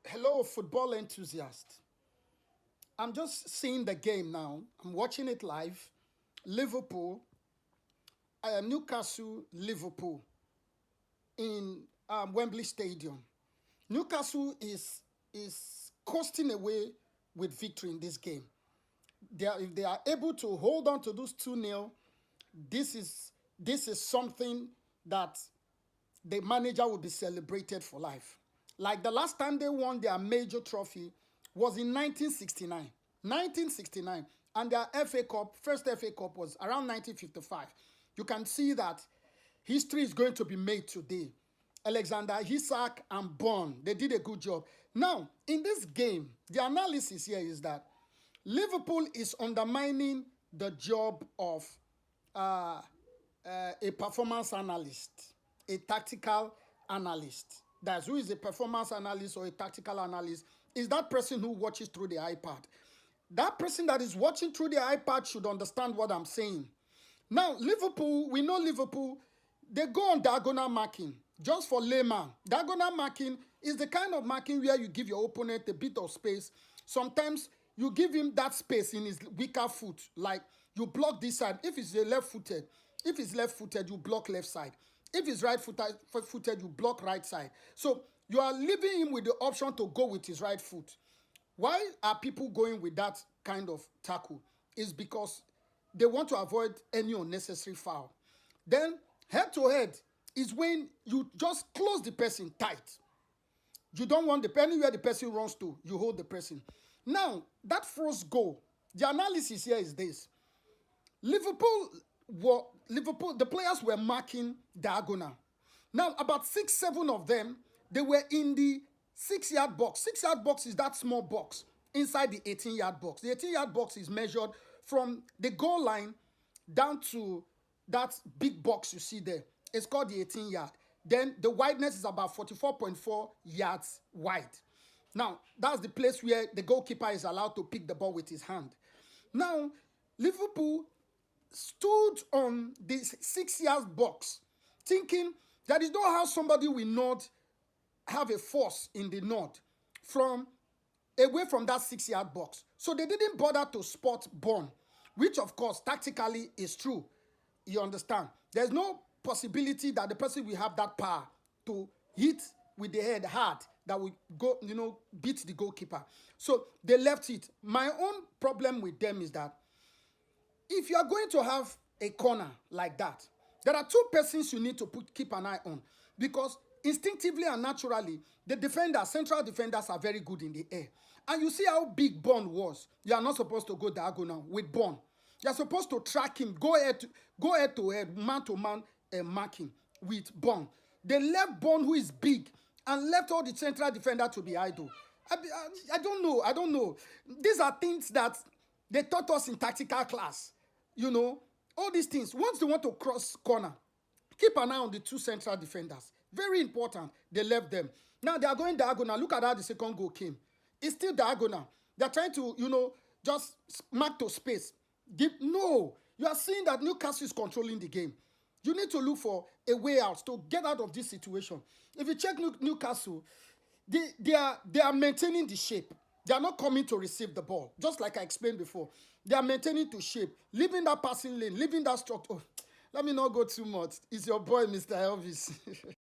Hello, football enthusiast. I'm just seeing the game now. I'm watching it live. Liverpool, Newcastle, Liverpool in Wembley Stadium. Newcastle is coasting away with victory in this game. If they are able to hold on to those 2-0, this is something that the manager will be celebrated for life. Like the last time they won their major trophy was in 1969. 1969. And their FA Cup, first FA Cup was around 1955. You can see that history is going to be made today. Alexander Isak and Bond, they did a good job. Now, in this game, the analysis here is that Liverpool is undermining the job of a performance analyst, a tactical analyst. That's who is a performance analyst or a tactical analyst is that person who watches through the iPad. That person that is watching through the iPad should understand what I'm saying. Now, Liverpool, we know Liverpool, they go on diagonal marking. Just for layman, diagonal marking is the kind of marking where you give your opponent a bit of space. Sometimes you give him that space in his weaker foot, like you block this side. If it's left-footed, you block left side. If it's right-footed, you block right side. So you are leaving him with the option to go with his right foot. Why are people going with that kind of tackle? Is because they want to avoid any unnecessary foul. Then head-to-head is when you just close the person tight. You don't want anywhere the person runs to, you hold the person. Now, that first goal, the analysis here is this. Liverpool, the players were marking diagonal. Now, about 6, 7 of them, they were in the 6-yard box. 6-yard box is that small box inside the 18-yard box. The 18-yard box is measured from the goal line down to that big box you see there. It's called the 18-yard. Then the wideness is about 44.4 yards wide. Now, that's the place where the goalkeeper is allowed to pick the ball with his hand. Now, Liverpool stood on this 6-yard box, thinking that is not how somebody will not have a force in the nod from away from that 6-yard box. So they didn't bother to spot Bond, which of course tactically is true. You understand? There's no possibility that the person will have that power to hit with the head hard that will go, beat the goalkeeper. So they left it. My own problem with them is that if you are going to have a corner like that, there are 2 persons you need to keep an eye on, because instinctively and naturally, the central defenders are very good in the air. And you see how big Bond was. You are not supposed to go diagonal with Bond. You're supposed to track him, go head to head, man to man, marking with Bond. They left Bond, who is big, and left all the central defender to be idle. I don't know. These are things that they taught us in tactical class. All these things. Once they want to cross corner, keep an eye on the 2 central defenders. Very important. They left them. Now they are going diagonal. Look at how the second goal came. It's still diagonal. They're trying to, just mark to space. No. You are seeing that Newcastle is controlling the game. You need to look for a way out to get out of this situation. If you check Newcastle, they are maintaining the shape. They are not coming to receive the ball, just like I explained before. They are maintaining to shape, leaving that passing lane, leaving that structure. Oh, let me not go too much. It's your boy, Mr. Elvis.